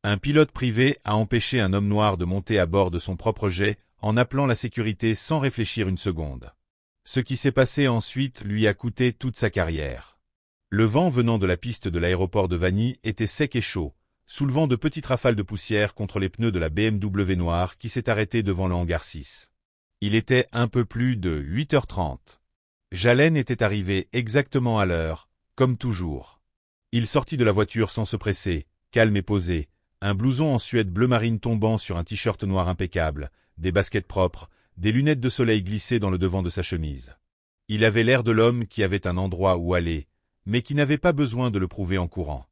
Un pilote privé a empêché un homme noir de monter à bord de son propre jet en appelant la sécurité sans réfléchir une seconde. Ce qui s'est passé ensuite lui a coûté toute sa carrière. Le vent venant de la piste de l'aéroport de Vanny était sec et chaud, soulevant de petites rafales de poussière contre les pneus de la BMW noire qui s'est arrêtée devant le hangar 6. Il était un peu plus de 8h30. Jalen était arrivé exactement à l'heure, comme toujours. Il sortit de la voiture sans se presser, calme et posé, un blouson en suède bleu marine tombant sur un t-shirt noir impeccable, des baskets propres, des lunettes de soleil glissées dans le devant de sa chemise. Il avait l'air de l'homme qui avait un endroit où aller, mais qui n'avait pas besoin de le prouver en courant.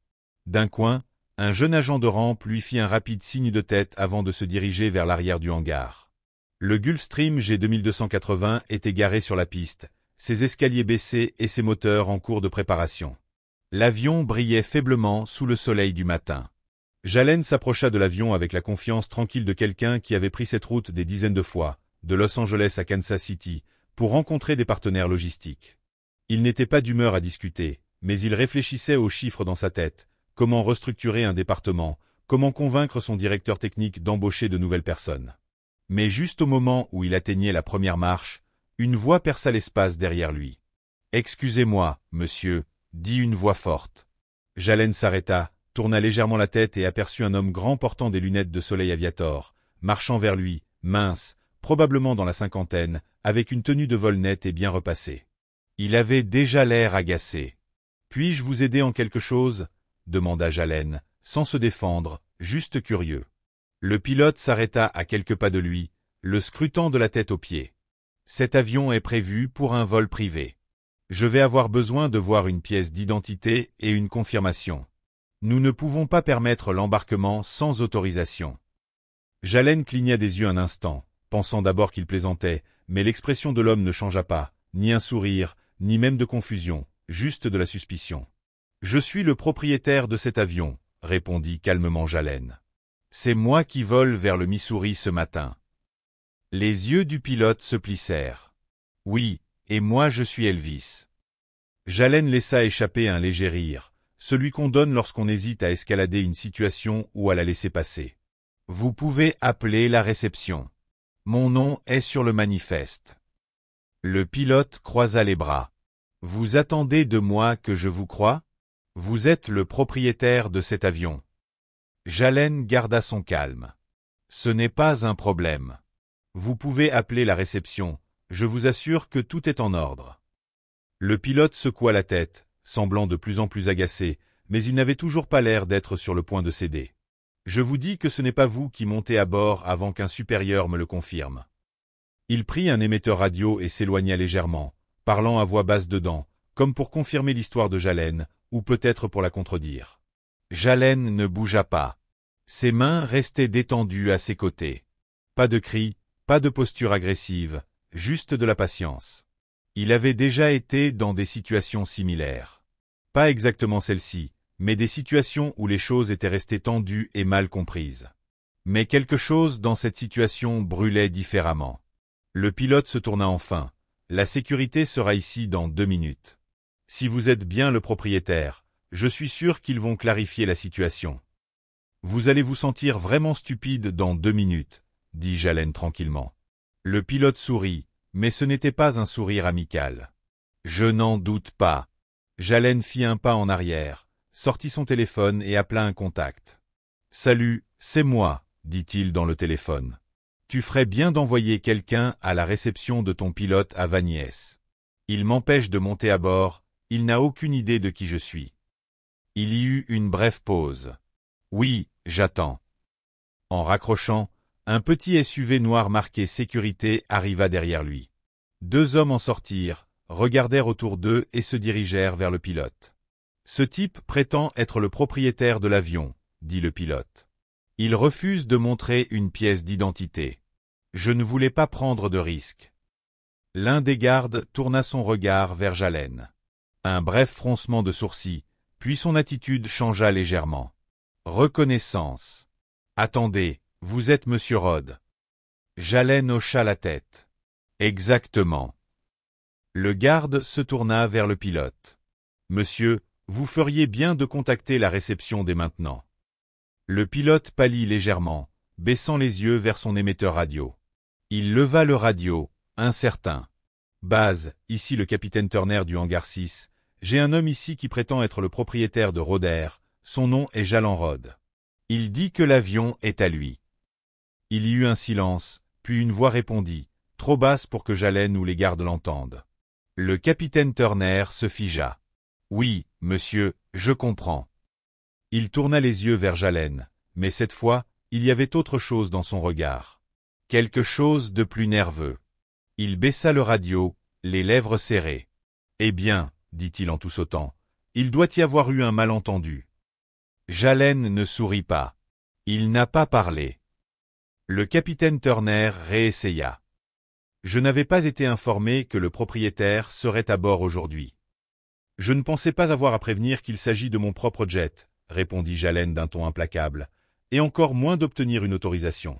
D'un coin, un jeune agent de rampe lui fit un rapide signe de tête avant de se diriger vers l'arrière du hangar. Le Gulfstream G2280 était garé sur la piste, ses escaliers baissés et ses moteurs en cours de préparation. L'avion brillait faiblement sous le soleil du matin. Jalen s'approcha de l'avion avec la confiance tranquille de quelqu'un qui avait pris cette route des dizaines de fois, de Los Angeles à Kansas City, pour rencontrer des partenaires logistiques. Il n'était pas d'humeur à discuter, mais il réfléchissait aux chiffres dans sa tête, comment restructurer un département, comment convaincre son directeur technique d'embaucher de nouvelles personnes. Mais juste au moment où il atteignait la première marche, une voix perça l'espace derrière lui. « Excusez-moi, monsieur », dit une voix forte. Jalen s'arrêta, tourna légèrement la tête et aperçut un homme grand portant des lunettes de soleil aviator, marchant vers lui, mince, probablement dans la cinquantaine, avec une tenue de vol nette et bien repassée. Il avait déjà l'air agacé. « Puis-je vous aider en quelque chose ?» demanda Jalen, sans se défendre, juste curieux. Le pilote s'arrêta à quelques pas de lui, le scrutant de la tête aux pieds. « Cet avion est prévu pour un vol privé. Je vais avoir besoin de voir une pièce d'identité et une confirmation. Nous ne pouvons pas permettre l'embarquement sans autorisation. » Jalen cligna des yeux un instant, pensant d'abord qu'il plaisantait, mais l'expression de l'homme ne changea pas, ni un sourire, ni même de confusion, juste de la suspicion. « Je suis le propriétaire de cet avion, » répondit calmement Jalen. « C'est moi qui vole vers le Missouri ce matin. » Les yeux du pilote se plissèrent. « Oui, et moi je suis Elvis. » Jalen laissa échapper un léger rire, celui qu'on donne lorsqu'on hésite à escalader une situation ou à la laisser passer. « Vous pouvez appeler la réception. Mon nom est sur le manifeste. » Le pilote croisa les bras. « Vous attendez de moi que je vous croie? Vous êtes le propriétaire de cet avion. » Jalen garda son calme. « Ce n'est pas un problème. Vous pouvez appeler la réception, je vous assure que tout est en ordre. » Le pilote secoua la tête, semblant de plus en plus agacé, mais il n'avait toujours pas l'air d'être sur le point de céder. « Je vous dis que ce n'est pas vous qui montez à bord avant qu'un supérieur me le confirme. » Il prit un émetteur radio et s'éloigna légèrement, parlant à voix basse dedans, comme pour confirmer l'histoire de Jalen, ou peut-être pour la contredire. Jalen ne bougea pas. Ses mains restaient détendues à ses côtés. Pas de cris, pas de posture agressive, juste de la patience. Il avait déjà été dans des situations similaires. Pas exactement celle-ci, mais des situations où les choses étaient restées tendues et mal comprises. Mais quelque chose dans cette situation brûlait différemment. Le pilote se tourna enfin. « La sécurité sera ici dans 2 minutes. Si vous êtes bien le propriétaire, je suis sûr qu'ils vont clarifier la situation. Vous allez vous sentir vraiment stupide dans 2 minutes, dit Jalen tranquillement. Le pilote sourit, mais ce n'était pas un sourire amical. Je n'en doute pas. Jalen fit un pas en arrière, sortit son téléphone et appela un contact. Salut, c'est moi, dit-il dans le téléphone. Tu ferais bien d'envoyer quelqu'un à la réception de ton pilote à Vanies. Il m'empêche de monter à bord, il n'a aucune idée de qui je suis. Il y eut une brève pause. Oui, j'attends. En raccrochant, un petit SUV noir marqué sécurité arriva derrière lui. 2 hommes en sortirent, regardèrent autour d'eux et se dirigèrent vers le pilote. Ce type prétend être le propriétaire de l'avion, dit le pilote. Il refuse de montrer une pièce d'identité. Je ne voulais pas prendre de risque. L'un des gardes tourna son regard vers Jalen. Un bref froncement de sourcils, puis son attitude changea légèrement. Reconnaissance. Attendez, vous êtes Monsieur Rod. Jalen hocha la tête. Exactement. Le garde se tourna vers le pilote. Monsieur, vous feriez bien de contacter la réception dès maintenant. Le pilote pâlit légèrement, baissant les yeux vers son émetteur radio. Il leva le radio, incertain. « Base, ici le capitaine Turner du hangar 6. J'ai un homme ici qui prétend être le propriétaire de Rodair. Son nom est Jalan Rod. Il dit que l'avion est à lui. » Il y eut un silence, puis une voix répondit, trop basse pour que Jalen ou les gardes l'entendent. Le capitaine Turner se figea. « Oui, monsieur, je comprends. » Il tourna les yeux vers Jalen, mais cette fois, il y avait autre chose dans son regard. Quelque chose de plus nerveux. Il baissa le radio, les lèvres serrées. « Eh bien, dit-il en tout sautant, il doit y avoir eu un malentendu. » Jalen ne sourit pas. Il n'a pas parlé. Le capitaine Turner réessaya. « Je n'avais pas été informé que le propriétaire serait à bord aujourd'hui. »« Je ne pensais pas avoir à prévenir qu'il s'agit de mon propre jet, » répondit Jalen d'un ton implacable, « et encore moins d'obtenir une autorisation. »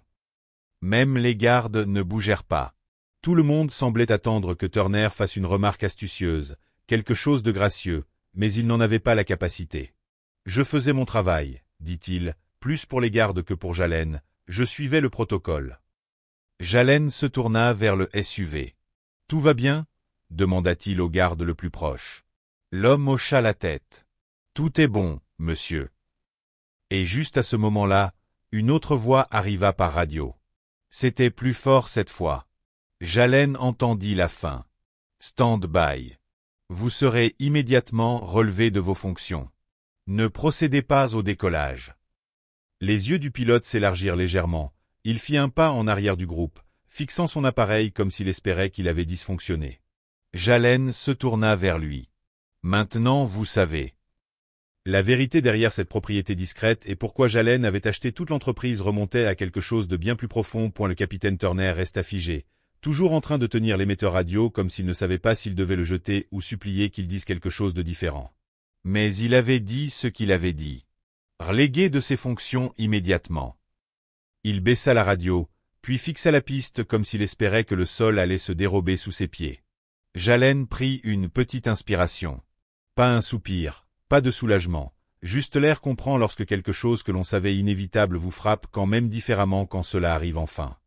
Même les gardes ne bougèrent pas. Tout le monde semblait attendre que Turner fasse une remarque astucieuse, quelque chose de gracieux, mais il n'en avait pas la capacité. « Je faisais mon travail, » dit-il, plus pour les gardes que pour Jalen, « je suivais le protocole. » Jalen se tourna vers le SUV. « Tout va bien ?» demanda-t-il au garde le plus proche. L'homme hocha la tête. « Tout est bon, monsieur. » Et juste à ce moment-là, une autre voix arriva par radio. C'était plus fort cette fois. Jalen entendit la fin. « Stand by. Vous serez immédiatement relevé de vos fonctions. Ne procédez pas au décollage. » Les yeux du pilote s'élargirent légèrement. Il fit un pas en arrière du groupe, fixant son appareil comme s'il espérait qu'il avait dysfonctionné. Jalen se tourna vers lui. « Maintenant vous savez. » La vérité derrière cette propriété discrète et pourquoi Jalen avait acheté toute l'entreprise remontait à quelque chose de bien plus profond. Le capitaine Turner resta figé, toujours en train de tenir l'émetteur radio comme s'il ne savait pas s'il devait le jeter ou supplier qu'il dise quelque chose de différent. Mais il avait dit ce qu'il avait dit. Relégué de ses fonctions immédiatement. Il baissa la radio, puis fixa la piste comme s'il espérait que le sol allait se dérober sous ses pieds. Jalen prit une petite inspiration. Pas un soupir, pas de soulagement, juste l'air qu'on prend lorsque quelque chose que l'on savait inévitable vous frappe quand même différemment quand cela arrive enfin.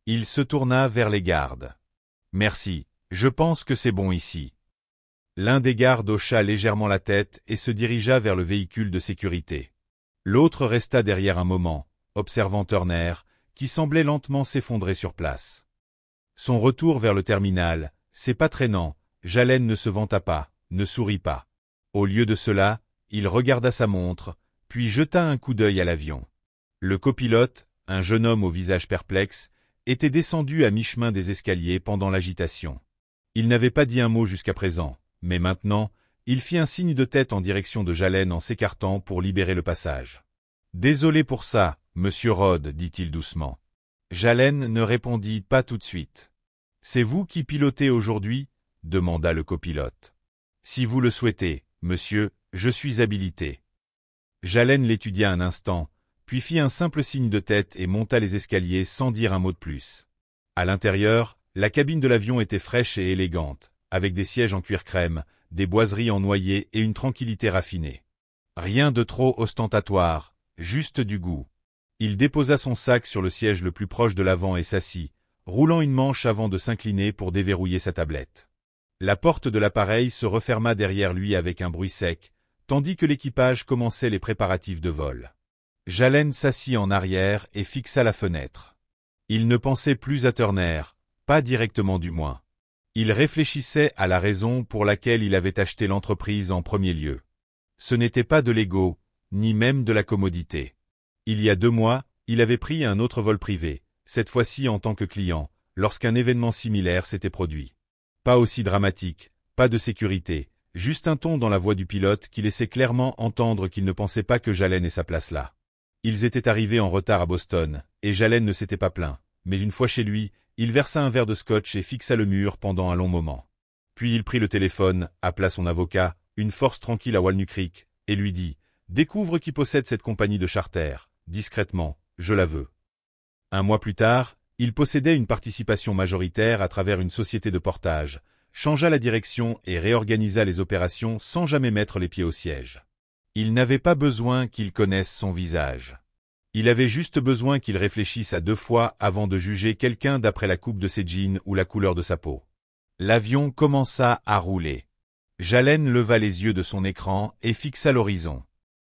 Il se tourna vers les gardes. « Merci, je pense que c'est bon ici. » L'un des gardes hocha légèrement la tête et se dirigea vers le véhicule de sécurité. L'autre resta derrière un moment, observant Turner, qui semblait lentement s'effondrer sur place. Son retour vers le terminal, ses pas traînants, Jalen ne se vanta pas, ne sourit pas. Au lieu de cela, il regarda sa montre, puis jeta un coup d'œil à l'avion. Le copilote, un jeune homme au visage perplexe, était descendu à mi-chemin des escaliers pendant l'agitation. Il n'avait pas dit un mot jusqu'à présent, mais maintenant, il fit un signe de tête en direction de Jalen en s'écartant pour libérer le passage. « Désolé pour ça, monsieur Rod, dit-il doucement. Jalen ne répondit pas tout de suite. « C'est vous qui pilotez aujourd'hui ?» demanda le copilote. « Si vous le souhaitez, monsieur, je suis habilité. » Jalen l'étudia un instant, puis fit un simple signe de tête et monta les escaliers sans dire un mot de plus. À l'intérieur, la cabine de l'avion était fraîche et élégante, avec des sièges en cuir crème, des boiseries en noyer et une tranquillité raffinée. Rien de trop ostentatoire, juste du goût. Il déposa son sac sur le siège le plus proche de l'avant et s'assit, roulant une manche avant de s'incliner pour déverrouiller sa tablette. La porte de l'appareil se referma derrière lui avec un bruit sec, tandis que l'équipage commençait les préparatifs de vol. Jalen s'assit en arrière et fixa la fenêtre. Il ne pensait plus à Turner, pas directement du moins. Il réfléchissait à la raison pour laquelle il avait acheté l'entreprise en premier lieu. Ce n'était pas de l'ego, ni même de la commodité. Il y a 2 mois, il avait pris un autre vol privé, cette fois-ci en tant que client, lorsqu'un événement similaire s'était produit. Pas aussi dramatique, pas de sécurité, juste un ton dans la voix du pilote qui laissait clairement entendre qu'il ne pensait pas que Jalen ait sa place là. Ils étaient arrivés en retard à Boston, et Jalen ne s'était pas plaint, mais une fois chez lui, il versa un verre de scotch et fixa le mur pendant un long moment. Puis il prit le téléphone, appela son avocat, une force tranquille à Walnut Creek, et lui dit « Découvre qui possède cette compagnie de charter, discrètement, je la veux. » Un mois plus tard, il possédait une participation majoritaire à travers une société de portage, changea la direction et réorganisa les opérations sans jamais mettre les pieds au siège. Il n'avait pas besoin qu'ils connaissent son visage. Il avait juste besoin qu'il réfléchisse à 2 fois avant de juger quelqu'un d'après la coupe de ses jeans ou la couleur de sa peau. L'avion commença à rouler. Jalen leva les yeux de son écran et fixa l'horizon.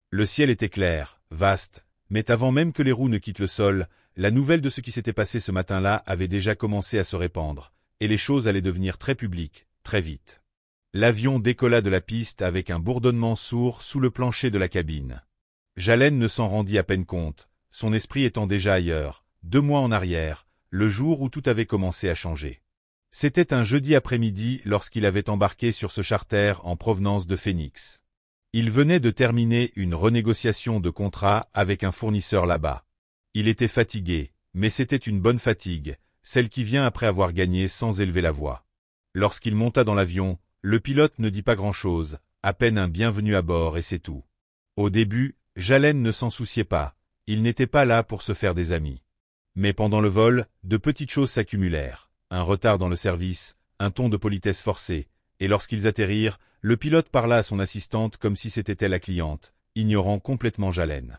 Le ciel était clair, vaste, mais avant même que les roues ne quittent le sol, la nouvelle de ce qui s'était passé ce matin-là avait déjà commencé à se répandre, et les choses allaient devenir très publiques, très vite. L'avion décolla de la piste avec un bourdonnement sourd sous le plancher de la cabine. Jalen ne s'en rendit à peine compte, son esprit étant déjà ailleurs, 2 mois en arrière, le jour où tout avait commencé à changer. C'était un jeudi après-midi lorsqu'il avait embarqué sur ce charter en provenance de Phoenix. Il venait de terminer une renégociation de contrat avec un fournisseur là-bas. Il était fatigué, mais c'était une bonne fatigue, celle qui vient après avoir gagné sans élever la voix. Lorsqu'il monta dans l'avion, le pilote ne dit pas grand-chose, à peine un bienvenu à bord et c'est tout. Au début, Jalen ne s'en souciait pas, il n'était pas là pour se faire des amis. Mais pendant le vol, de petites choses s'accumulèrent. Un retard dans le service, un ton de politesse forcé, et lorsqu'ils atterrirent, le pilote parla à son assistante comme si c'était elle la cliente, ignorant complètement Jalen.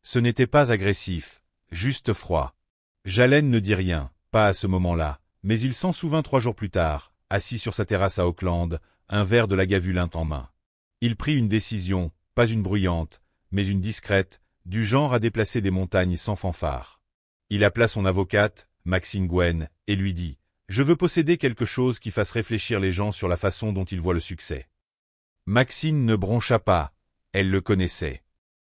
Ce n'était pas agressif, juste froid. Jalen ne dit rien, pas à ce moment-là, mais il s'en souvint 3 jours plus tard, assis sur sa terrasse à Auckland, un verre de Lagavulin en main. Il prit une décision, pas une bruyante, mais une discrète, du genre à déplacer des montagnes sans fanfare. Il appela son avocate, Maxine Gwen, et lui dit « Je veux posséder quelque chose qui fasse réfléchir les gens sur la façon dont ils voient le succès. » Maxine ne broncha pas, elle le connaissait.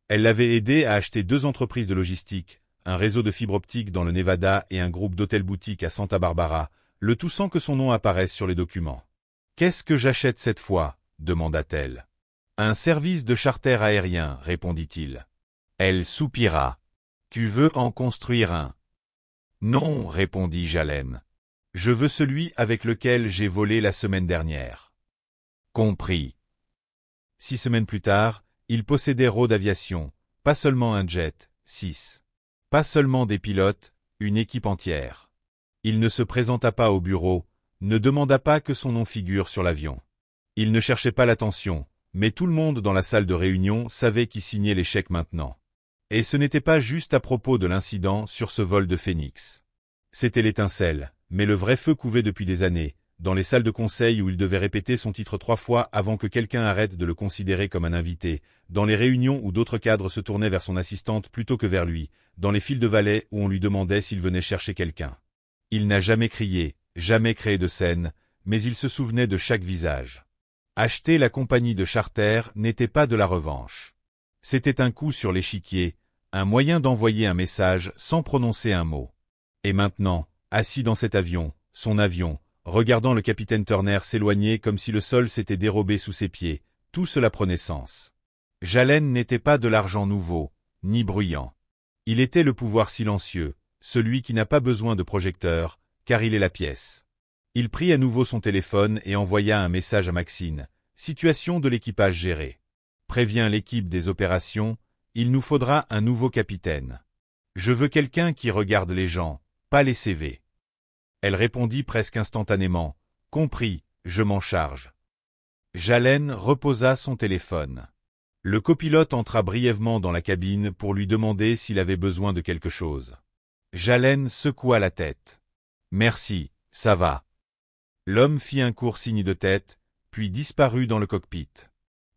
Elle l'avait aidé à acheter 2 entreprises de logistique, un réseau de fibre optique dans le Nevada et un groupe d'hôtels-boutiques à Santa Barbara, le tout sans que son nom apparaisse sur les documents. « Qu'est-ce que j'achète cette fois ?» demanda-t-elle. « Un service de charter aérien, répondit-il. Elle soupira. « Tu veux en construire un ?» Non, répondit Jalen. Je veux celui avec lequel j'ai volé la semaine dernière. Compris. 6 semaines plus tard, il possédait Road Aviation, pas seulement un jet, 6. Pas seulement des pilotes, une équipe entière. Il ne se présenta pas au bureau, ne demanda pas que son nom figure sur l'avion. Il ne cherchait pas l'attention, mais tout le monde dans la salle de réunion savait qui signait les chèques maintenant. Et ce n'était pas juste à propos de l'incident sur ce vol de Phoenix. C'était l'étincelle, mais le vrai feu couvait depuis des années, dans les salles de conseil où il devait répéter son titre 3 fois avant que quelqu'un arrête de le considérer comme un invité, dans les réunions où d'autres cadres se tournaient vers son assistante plutôt que vers lui, dans les files de valets où on lui demandait s'il venait chercher quelqu'un. Il n'a jamais crié, jamais créé de scène, mais il se souvenait de chaque visage. Acheter la compagnie de charter n'était pas de la revanche. C'était un coup sur l'échiquier, un moyen d'envoyer un message sans prononcer un mot. Et maintenant, assis dans cet avion, son avion, regardant le capitaine Turner s'éloigner comme si le sol s'était dérobé sous ses pieds, tout cela prenait sens. Jalen n'était pas de l'argent nouveau, ni bruyant. Il était le pouvoir silencieux, celui qui n'a pas besoin de projecteur, car il est la pièce. Il prit à nouveau son téléphone et envoya un message à Maxine. Situation de l'équipage gérée. Préviens l'équipe des opérations, il nous faudra un nouveau capitaine. Je veux quelqu'un qui regarde les gens, pas les CV. Elle répondit presque instantanément. Compris, je m'en charge. Jalen reposa son téléphone. Le copilote entra brièvement dans la cabine pour lui demander s'il avait besoin de quelque chose. Jalen secoua la tête. Merci, ça va. L'homme fit un court signe de tête, puis disparut dans le cockpit.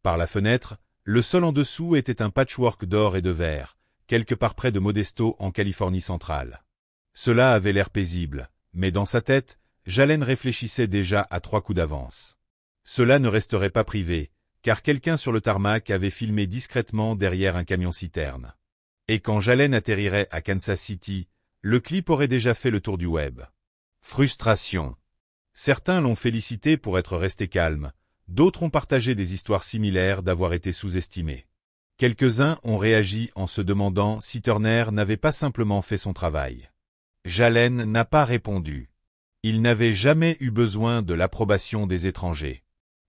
Par la fenêtre, le sol en dessous était un patchwork d'or et de vert, quelque part près de Modesto en Californie centrale. Cela avait l'air paisible, mais dans sa tête, Jalen réfléchissait déjà à 3 coups d'avance. Cela ne resterait pas privé, car quelqu'un sur le tarmac avait filmé discrètement derrière un camion-citerne. Et quand Jalen atterrirait à Kansas City, le clip aurait déjà fait le tour du web. Frustration. Certains l'ont félicité pour être resté calme, d'autres ont partagé des histoires similaires d'avoir été sous-estimés. Quelques-uns ont réagi en se demandant si Turner n'avait pas simplement fait son travail. Jalen n'a pas répondu. Il n'avait jamais eu besoin de l'approbation des étrangers.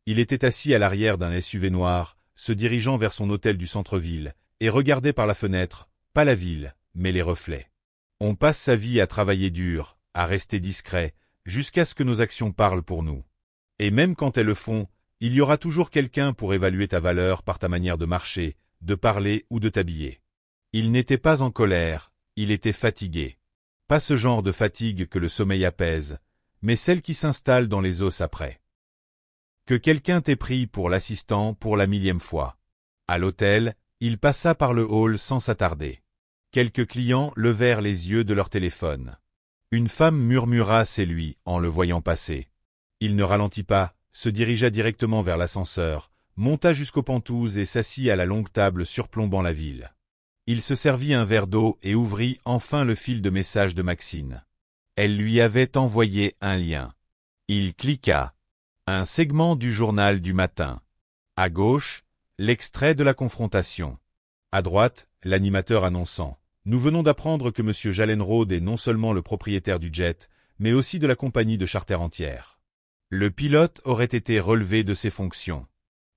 Il était assis à l'arrière d'un SUV noir, se dirigeant vers son hôtel du centre-ville, et regardait par la fenêtre, pas la ville, mais les reflets. On passe sa vie à travailler dur, à rester discret, jusqu'à ce que nos actions parlent pour nous. Et même quand elles le font, il y aura toujours quelqu'un pour évaluer ta valeur par ta manière de marcher, de parler ou de t'habiller. Il n'était pas en colère, il était fatigué. Pas ce genre de fatigue que le sommeil apaise, mais celle qui s'installe dans les os après. Que quelqu'un t'ait pris pour l'assistant pour la 1000e fois. À l'hôtel, il passa par le hall sans s'attarder. Quelques clients levèrent les yeux de leur téléphone. Une femme murmura « c'est lui » en le voyant passer. Il ne ralentit pas, se dirigea directement vers l'ascenseur, monta jusqu'aux pentouses et s'assit à la longue table surplombant la ville. Il se servit un verre d'eau et ouvrit enfin le fil de messages de Maxine. Elle lui avait envoyé un lien. Il cliqua. Un segment du journal du matin. À gauche, l'extrait de la confrontation. À droite, l'animateur annonçant « Nous venons d'apprendre que M. Jallenrode est non seulement le propriétaire du jet, mais aussi de la compagnie de charter entière. Le pilote aurait été relevé de ses fonctions.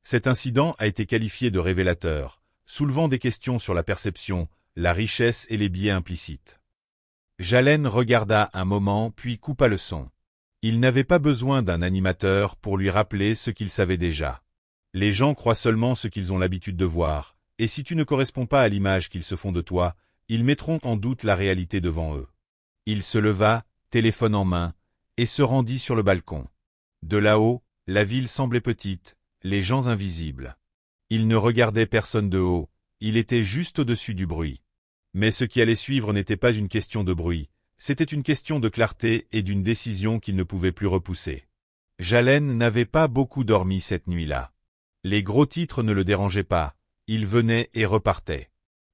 Cet incident a été qualifié de révélateur, soulevant des questions sur la perception, la richesse et les biais implicites. » Jallen regarda un moment puis coupa le son. Il n'avait pas besoin d'un animateur pour lui rappeler ce qu'il savait déjà. Les gens croient seulement ce qu'ils ont l'habitude de voir, et si tu ne corresponds pas à l'image qu'ils se font de toi, ils mettront en doute la réalité devant eux. Il se leva, téléphone en main, et se rendit sur le balcon. De là-haut, la ville semblait petite, les gens invisibles. Il ne regardait personne de haut, il était juste au-dessus du bruit. Mais ce qui allait suivre n'était pas une question de bruit, c'était une question de clarté et d'une décision qu'il ne pouvait plus repousser. Jallen n'avait pas beaucoup dormi cette nuit-là. Les gros titres ne le dérangeaient pas, il venait et repartait.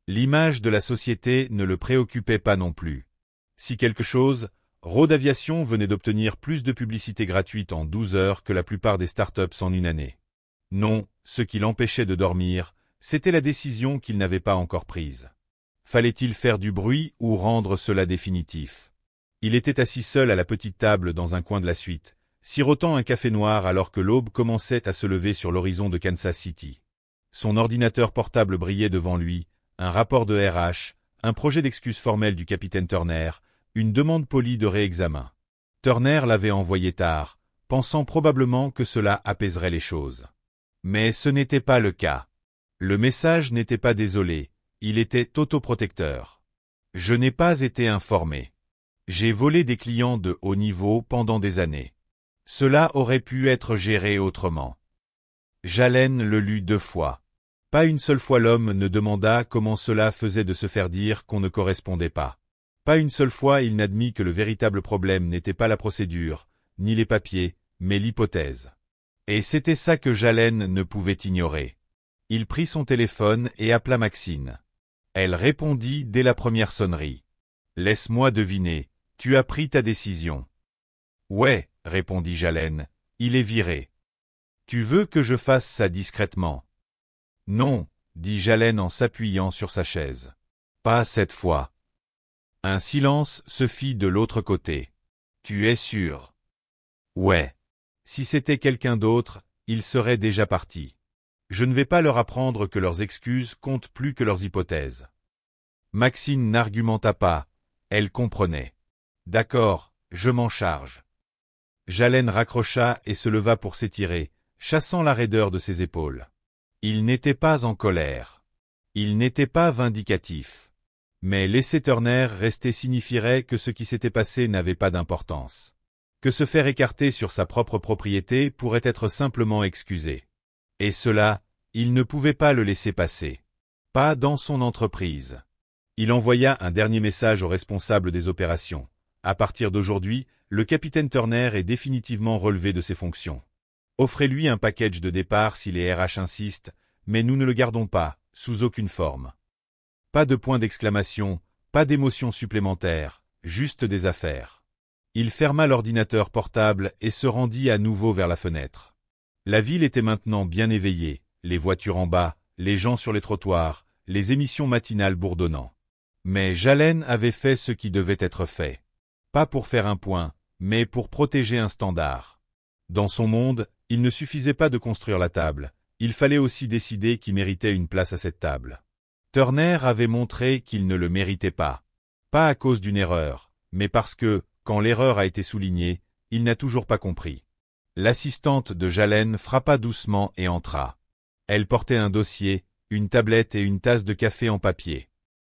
L'image de la société ne le préoccupait pas non plus. Si quelque chose, Rode Aviation venait d'obtenir plus de publicité gratuite en 12 heures que la plupart des startups en une année. Non, ce qui l'empêchait de dormir, c'était la décision qu'il n'avait pas encore prise. Fallait-il faire du bruit ou rendre cela définitif? Il était assis seul à la petite table dans un coin de la suite, sirotant un café noir alors que l'aube commençait à se lever sur l'horizon de Kansas City. Son ordinateur portable brillait devant lui, un rapport de RH, un projet d'excuse formelle du capitaine Turner, une demande polie de réexamen. Turner l'avait envoyé tard, pensant probablement que cela apaiserait les choses. Mais ce n'était pas le cas. Le message n'était pas désolé, il était autoprotecteur. Je n'ai pas été informé. J'ai volé des clients de haut niveau pendant des années. Cela aurait pu être géré autrement. Jallen le lut 2 fois. Pas une seule fois l'homme ne demanda comment cela faisait de se faire dire qu'on ne correspondait pas. Pas une seule fois il n'admit que le véritable problème n'était pas la procédure, ni les papiers, mais l'hypothèse. Et c'était ça que Jallen ne pouvait ignorer. Il prit son téléphone et appela Maxine. Elle répondit dès la première sonnerie. « Laisse-moi deviner, tu as pris ta décision. »« Ouais, » répondit Jallen, « il est viré. »« Tu veux que je fasse ça discrètement ?»« Non, » dit Jallen en s'appuyant sur sa chaise. « Pas cette fois. » Un silence se fit de l'autre côté. « Tu es sûr ?»« Ouais. Si c'était quelqu'un d'autre, il serait déjà parti. Je ne vais pas leur apprendre que leurs excuses comptent plus que leurs hypothèses. » Maxine n'argumenta pas, elle comprenait. « D'accord, je m'en charge. » Jallen raccrocha et se leva pour s'étirer, chassant la raideur de ses épaules. Il n'était pas en colère. Il n'était pas vindicatif. Mais laisser Turner rester signifierait que ce qui s'était passé n'avait pas d'importance. Que se faire écarter sur sa propre propriété pourrait être simplement excusé. Et cela, il ne pouvait pas le laisser passer. Pas dans son entreprise. Il envoya un dernier message au responsable des opérations. À partir d'aujourd'hui, le capitaine Turner est définitivement relevé de ses fonctions. Offrez-lui un package de départ si les RH insistent, mais nous ne le gardons pas, sous aucune forme. Pas de point d'exclamation, pas d'émotion supplémentaire, juste des affaires. Il ferma l'ordinateur portable et se rendit à nouveau vers la fenêtre. La ville était maintenant bien éveillée, les voitures en bas, les gens sur les trottoirs, les émissions matinales bourdonnant. Mais Jallen avait fait ce qui devait être fait. Pas pour faire un point, mais pour protéger un standard. Dans son monde, il ne suffisait pas de construire la table, il fallait aussi décider qui méritait une place à cette table. Turner avait montré qu'il ne le méritait pas. Pas à cause d'une erreur, mais parce que, quand l'erreur a été soulignée, il n'a toujours pas compris. L'assistante de Jallen frappa doucement et entra. Elle portait un dossier, une tablette et une tasse de café en papier.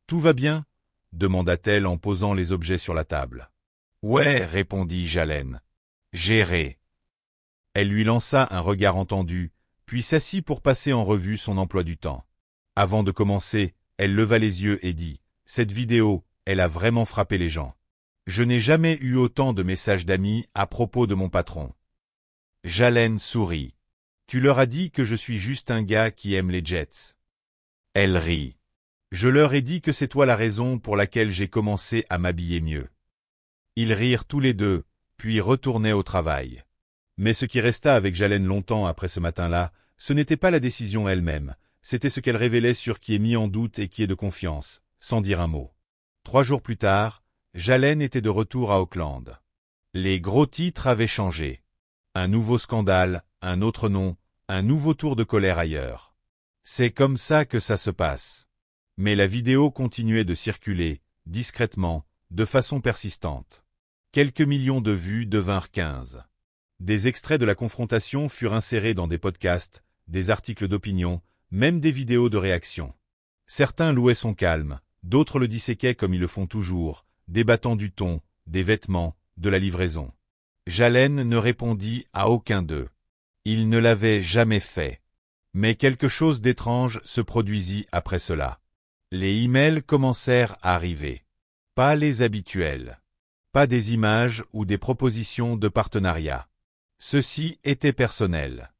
Tout va bien? Demanda-t-elle en posant les objets sur la table. Ouais, répondit Jalen. Géré. Elle lui lança un regard entendu, puis s'assit pour passer en revue son emploi du temps. Avant de commencer, elle leva les yeux et dit « Cette vidéo, elle a vraiment frappé les gens. Je n'ai jamais eu autant de messages d'amis à propos de mon patron. » Jalen sourit. « Tu leur as dit que je suis juste un gars qui aime les Jets. » Elle rit. « Je leur ai dit que c'est toi la raison pour laquelle j'ai commencé à m'habiller mieux. » Ils rirent tous les deux, puis retournaient au travail. Mais ce qui resta avec Jalen longtemps après ce matin-là, ce n'était pas la décision elle-même, c'était ce qu'elle révélait sur qui est mis en doute et qui est de confiance, sans dire un mot. 3 jours plus tard, Jalen était de retour à Auckland. Les gros titres avaient changé. Un nouveau scandale, un autre nom, un nouveau tour de colère ailleurs. C'est comme ça que ça se passe. Mais la vidéo continuait de circuler, discrètement, de façon persistante. Quelques millions de vues devinrent 15. Des extraits de la confrontation furent insérés dans des podcasts, des articles d'opinion, même des vidéos de réaction. Certains louaient son calme, d'autres le disséquaient comme ils le font toujours, débattant du ton, des vêtements, de la livraison. Jalen ne répondit à aucun d'eux. Il ne l'avait jamais fait. Mais quelque chose d'étrange se produisit après cela. Les emails commencèrent à arriver. Pas les habituels. Pas des images ou des propositions de partenariat. Ceci était personnel.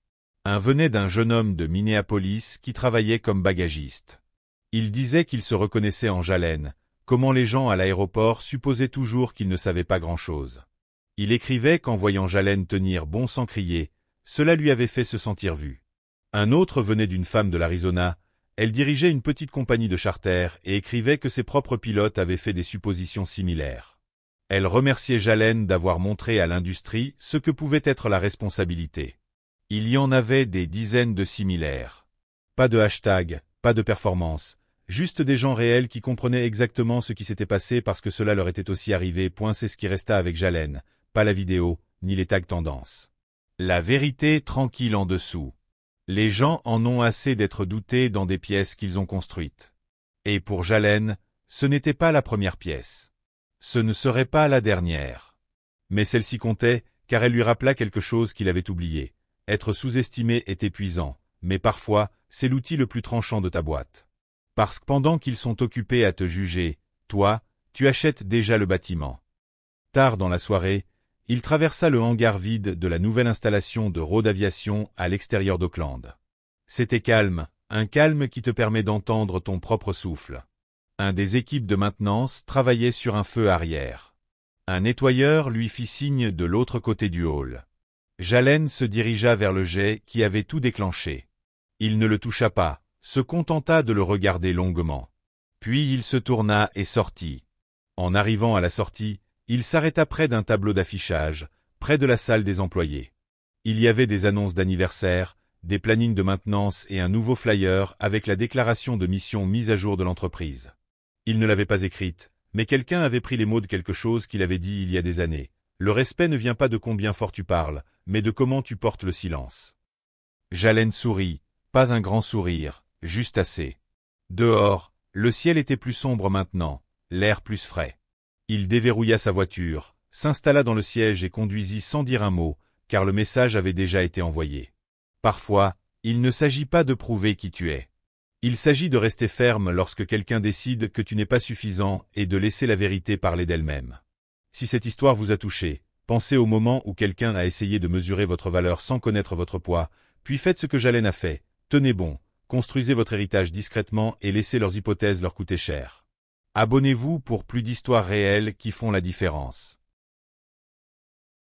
Un venait d'un jeune homme de Minneapolis qui travaillait comme bagagiste. Il disait qu'il se reconnaissait en Jalen, comment les gens à l'aéroport supposaient toujours qu'il ne savait pas grand-chose. Il écrivait qu'en voyant Jalen tenir bon sans crier, cela lui avait fait se sentir vu. Un autre venait d'une femme de l'Arizona, elle dirigeait une petite compagnie de charter et écrivait que ses propres pilotes avaient fait des suppositions similaires. Elle remerciait Jalen d'avoir montré à l'industrie ce que pouvait être la responsabilité. Il y en avait des dizaines de similaires. Pas de hashtag, pas de performance, juste des gens réels qui comprenaient exactement ce qui s'était passé parce que cela leur était aussi arrivé. C'est ce qui resta avec Jalen, pas la vidéo, ni les tags tendances. La vérité tranquille en dessous. Les gens en ont assez d'être doutés dans des pièces qu'ils ont construites. Et pour Jalen, ce n'était pas la première pièce. Ce ne serait pas la dernière. Mais celle-ci comptait, car elle lui rappela quelque chose qu'il avait oublié. Être sous-estimé est épuisant, mais parfois, c'est l'outil le plus tranchant de ta boîte. Parce que pendant qu'ils sont occupés à te juger, toi, tu achètes déjà le bâtiment. Tard dans la soirée, il traversa le hangar vide de la nouvelle installation de Road Aviation à l'extérieur d'Auckland. C'était calme, un calme qui te permet d'entendre ton propre souffle. Un des équipes de maintenance travaillait sur un feu arrière. Un nettoyeur lui fit signe de l'autre côté du hall. Jalen se dirigea vers le jet qui avait tout déclenché. Il ne le toucha pas, se contenta de le regarder longuement. Puis il se tourna et sortit. En arrivant à la sortie, il s'arrêta près d'un tableau d'affichage, près de la salle des employés. Il y avait des annonces d'anniversaire, des plannings de maintenance et un nouveau flyer avec la déclaration de mission mise à jour de l'entreprise. Il ne l'avait pas écrite, mais quelqu'un avait pris les mots de quelque chose qu'il avait dit il y a des années. Le respect ne vient pas de combien fort tu parles, mais de comment tu portes le silence. Jalen sourit, pas un grand sourire, juste assez. Dehors, le ciel était plus sombre maintenant, l'air plus frais. Il déverrouilla sa voiture, s'installa dans le siège et conduisit sans dire un mot, car le message avait déjà été envoyé. Parfois, il ne s'agit pas de prouver qui tu es. Il s'agit de rester ferme lorsque quelqu'un décide que tu n'es pas suffisant et de laisser la vérité parler d'elle-même. Si cette histoire vous a touché, pensez au moment où quelqu'un a essayé de mesurer votre valeur sans connaître votre poids, puis faites ce que Jalen a fait, tenez bon, construisez votre héritage discrètement et laissez leurs hypothèses leur coûter cher. Abonnez-vous pour plus d'histoires réelles qui font la différence.